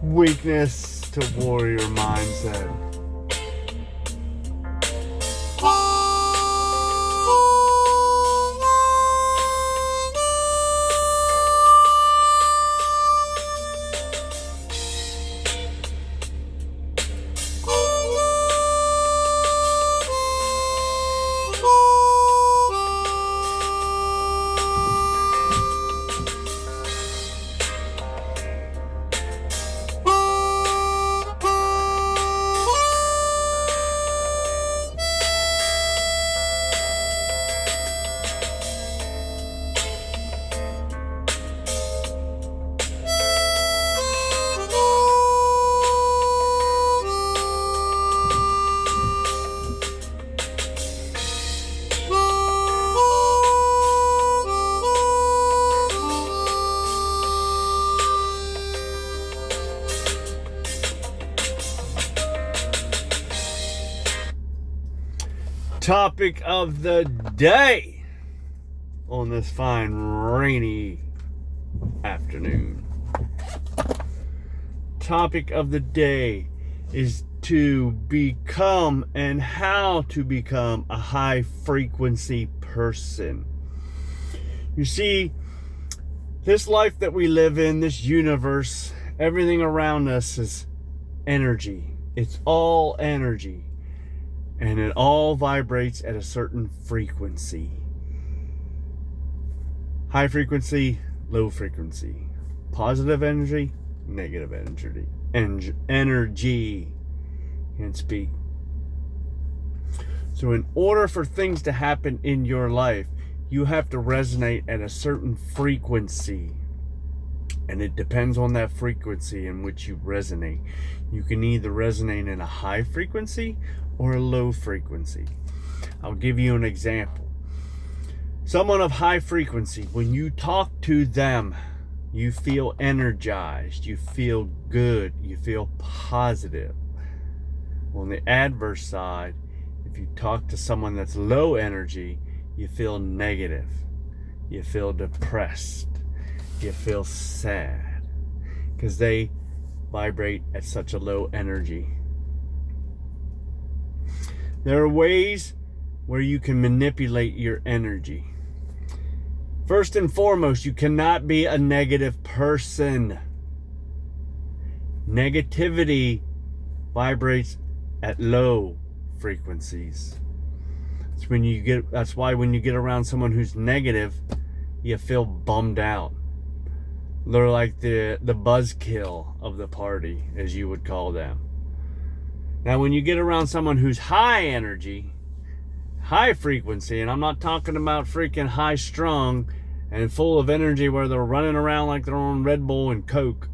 weakness to warrior mindset. Topic of the day on this fine rainy afternoon. Topic of the day is to become and how to become a high frequency person. You see, this life that we live in, this universe, everything around us is energy. It's all energy. And it all vibrates at a certain frequency. High frequency, low frequency. Positive energy, negative energy. Energy. Can't speak. So in order for things to happen in your life, you have to resonate at a certain frequency. And it depends on that frequency in which you resonate. You can either resonate in a high frequency or a low frequency. I'll give you an example. Someone of high frequency, when you talk to them, you feel energized, you feel good, you feel positive. On the adverse side, if you talk to someone that's low energy, you feel negative, you feel depressed, you feel sad, because they vibrate at such a low energy. There are ways where you can manipulate your energy. First and foremost, you cannot be a negative person. Negativity vibrates at low frequencies. That's why when you get around someone who's negative, you feel bummed out. They're like the buzzkill of the party, as you would call them. Now, when you get around someone who's high energy, high frequency, and I'm not talking about freaking high strung and full of energy where they're running around like they're on Red Bull and Coke.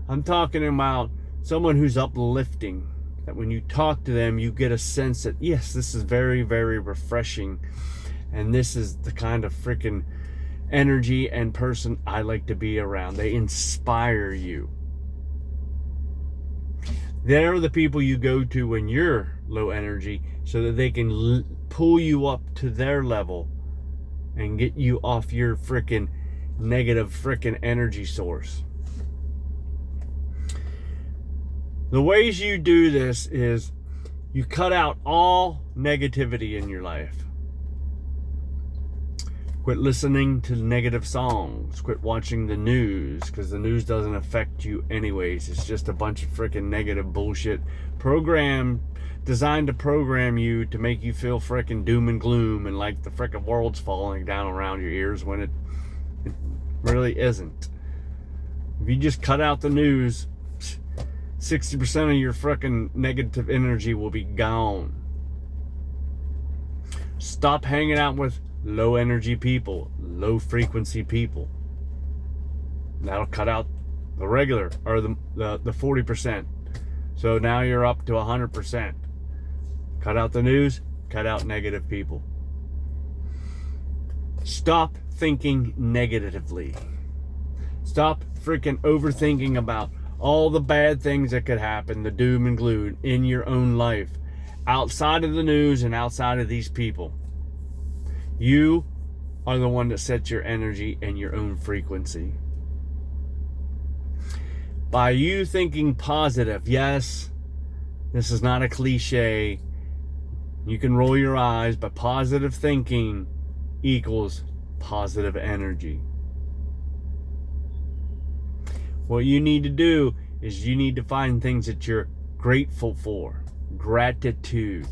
I'm talking about someone who's uplifting, that when you talk to them, you get a sense that, yes, this is very, very refreshing. And this is the kind of freaking energy and person I like to be around. They inspire you. They're the people you go to when you're low energy so that they can pull you up to their level and get you off your freaking negative freaking energy source. The ways you do this is you cut out all negativity in your life. Quit listening to negative songs. Quit watching the news, because the news doesn't affect you anyways. It's just a bunch of freaking negative bullshit designed to program you to make you feel freaking doom and gloom and like the freaking world's falling down around your ears when it really isn't. If you just cut out the news, 60% of your freaking negative energy will be gone. Stop hanging out with low energy people, low frequency people. That'll cut out the regular, or the 40%. So now you're up to 100%. Cut out the news, cut out negative people. Stop thinking negatively. Stop freaking overthinking about all the bad things that could happen, the doom and gloom in your own life, outside of the news and outside of these people. You are the one that sets your energy and your own frequency. By you thinking positive, yes, this is not a cliche. You can roll your eyes, but positive thinking equals positive energy. What you need to do is you need to find things that you're grateful for. Gratitude.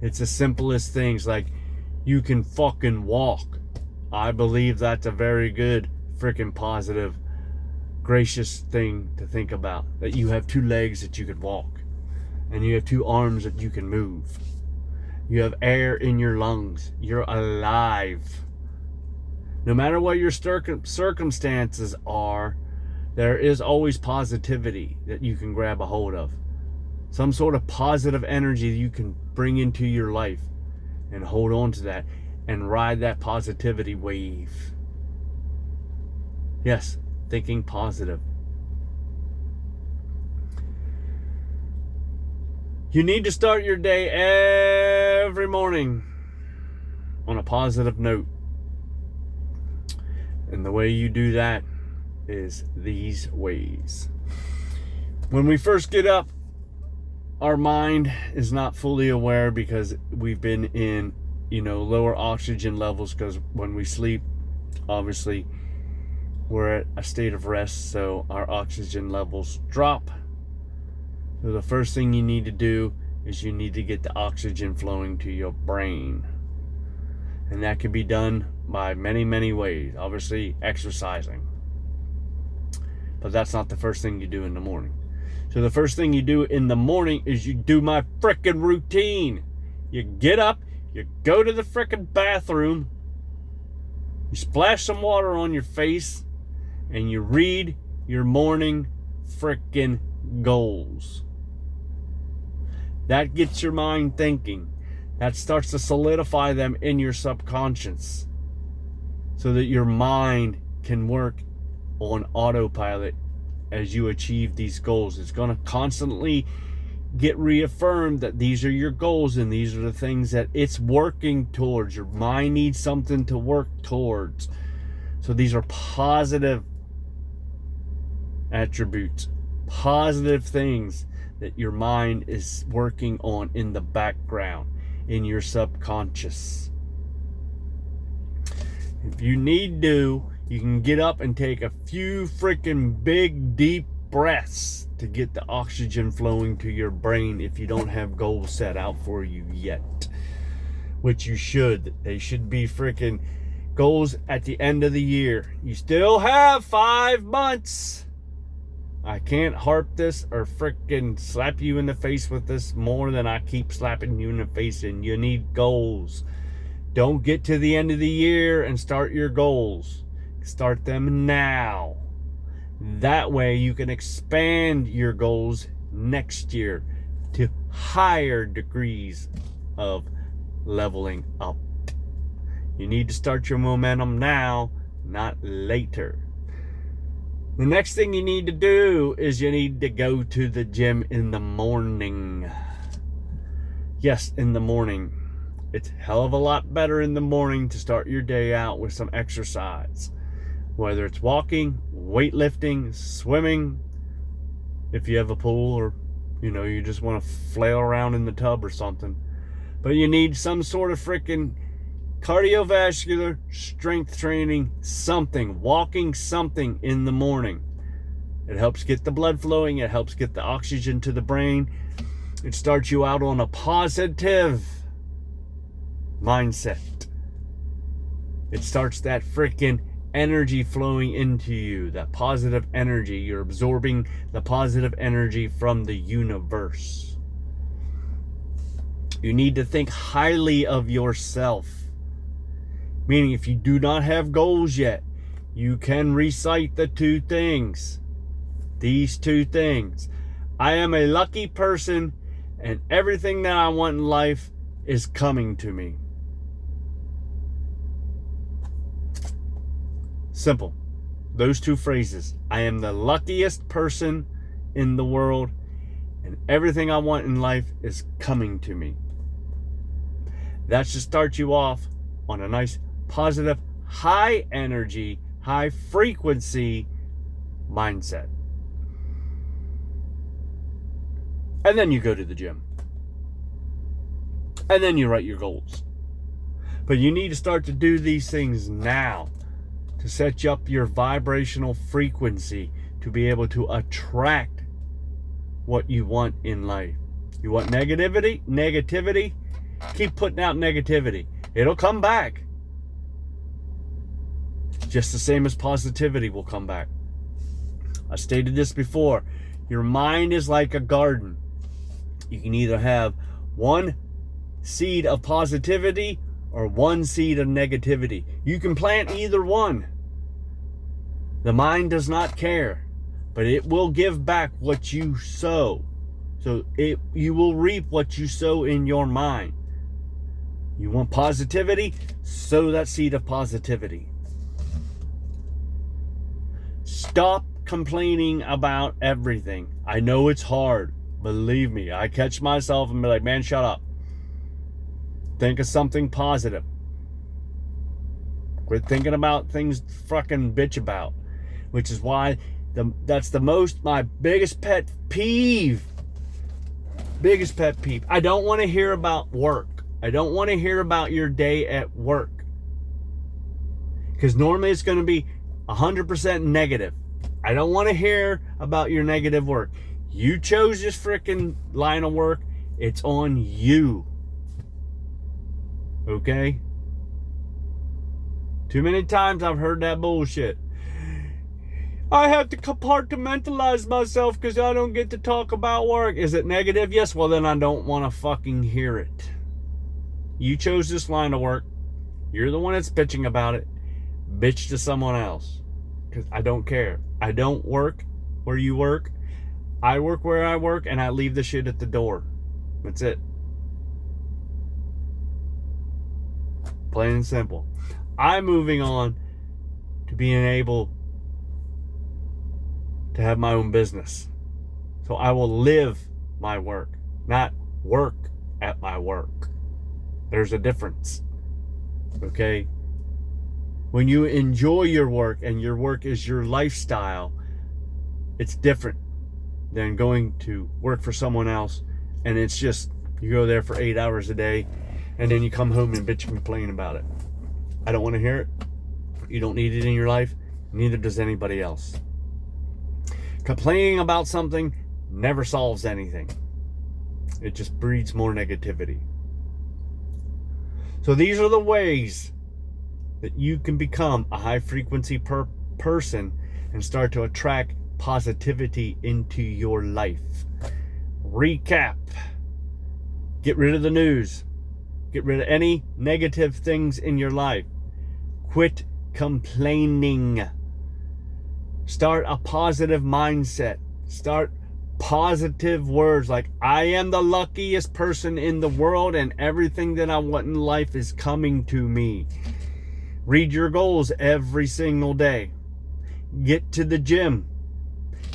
It's the simplest things, like you can fucking walk. I believe that's a very good freaking positive, gracious thing to think about. That you have 2 legs that you could walk, and you have 2 arms that you can move. You have air in your lungs. You're alive. No matter what your circumstances are, there is always positivity that you can grab a hold of. Some sort of positive energy that you can bring into your life and hold on to that and ride that positivity wave. Yes, thinking positive. You need to start your day every morning on a positive note. And the way you do that is these ways. When we first get up, our mind is not fully aware because we've been in, lower oxygen levels, because when we sleep, obviously, we're at a state of rest, so our oxygen levels drop. So the first thing you need to do is you need to get the oxygen flowing to your brain. And that can be done by many, many ways. Obviously, exercising. But that's not the first thing you do in the morning. So the first thing you do in the morning is you do my frickin' routine. You get up, you go to the frickin' bathroom, you splash some water on your face, and you read your morning frickin' goals. That gets your mind thinking. That starts to solidify them in your subconscious so that your mind can work on autopilot as you achieve these goals. It's going to constantly get reaffirmed that these are your goals and these are the things that it's working towards. Your mind needs something to work towards. So these are positive attributes, positive things that your mind is working on in the background, in your subconscious. If you need to, you can get up and take a few freaking big, deep breaths to get the oxygen flowing to your brain if you don't have goals set out for you yet. Which you should. They should be freaking goals at the end of the year. You still have 5 months. I can't harp this or freaking slap you in the face with this more than I keep slapping you in the face, and you need goals. Don't get to the end of the year and start your goals. Start them now. That way you can expand your goals next year to higher degrees of leveling up. You need to start your momentum now, not later. The next thing you need to do is you need to go to the gym in the morning. Yes, in the morning. It's a hell of a lot better in the morning to start your day out with some exercise. Whether it's walking, weightlifting, swimming, if you have a pool, or you just want to flail around in the tub or something. But you need some sort of freaking cardiovascular strength training, something, walking something in the morning. It helps get the blood flowing. It helps get the oxygen to the brain. It starts you out on a positive mindset. It starts that freaking energy flowing into you, that positive energy. You're absorbing the positive energy from the universe. You need to think highly of yourself. Meaning, if you do not have goals yet, you can recite the 2 things. These 2 things. I am a lucky person, and everything that I want in life is coming to me. Simple. Those 2 phrases. I am the luckiest person in the world, and everything I want in life is coming to me. That should start you off on a nice, positive, high energy, high frequency mindset. And then you go to the gym. And then you write your goals. But you need to start to do these things now to set you up your vibrational frequency to be able to attract what you want in life. You want negativity? Negativity? Keep putting out negativity. It'll come back. Just the same as positivity will come back. I stated this before. Your mind is like a garden. You can either have one seed of positivity or one seed of negativity. You can plant either one. The mind does not care, but it will give back what you sow. So you will reap what you sow in your mind. You want positivity? Sow that seed of positivity. Stop complaining about everything. I know it's hard. Believe me, I catch myself and be like, man, shut up. Think of something positive. Quit thinking about things to fucking bitch about. Which is why that's my biggest pet peeve. Biggest pet peeve. I don't want to hear about work. I don't want to hear about your day at work. Because normally it's going to be 100% negative. I don't want to hear about your negative work. You chose this freaking line of work. It's on you. Okay? Too many times I've heard that bullshit. I have to compartmentalize myself because I don't get to talk about work. Is it negative? Yes. Well, then I don't want to fucking hear it. You chose this line of work. You're the one that's bitching about it. Bitch to someone else. Because I don't care. I don't work where you work. I work where I work, and I leave the shit at the door. That's it. Plain and simple. I'm moving on to being able to have my own business. So I will live my work, not work at my work. There's a difference. Okay? When you enjoy your work and your work is your lifestyle, it's different than going to work for someone else and it's just you go there for 8 hours a day and then you come home and bitch and complain about it. I don't want to hear it. You don't need it in your life. Neither does anybody else. Complaining about something never solves anything. It just breeds more negativity. So these are the ways that you can become a high frequency person and start to attract positivity into your life. Recap. Get rid of the news. Get rid of any negative things in your life. Quit complaining. Start a positive mindset. Start positive words like, I am the luckiest person in the world and everything that I want in life is coming to me. Read your goals every single day. Get to the gym.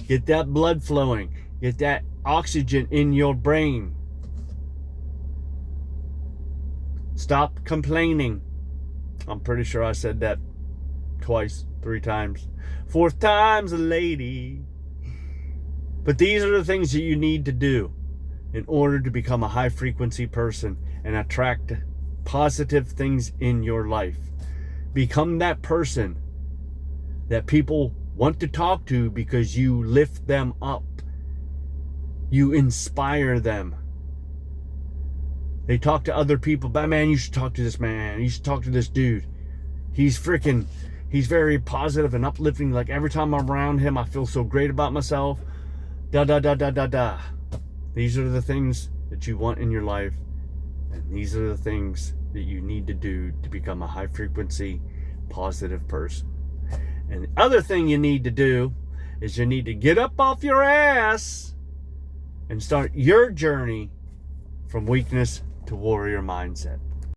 Get that blood flowing. Get that oxygen in your brain. Stop complaining. I'm pretty sure I said that twice, 3 times. 4th time's a lady. But these are the things that you need to do in order to become a high frequency person and attract positive things in your life. Become that person that people want to talk to because you lift them up. You inspire them. They talk to other people, but man, you should talk to this man. You should talk to this dude. He's very positive and uplifting. Like every time I'm around him, I feel so great about myself. Da da da da da da. These are the things that you want in your life. And these are the things that you need to do to become a high frequency, positive person. And the other thing you need to do is you need to get up off your ass and start your journey from weakness to warrior mindset.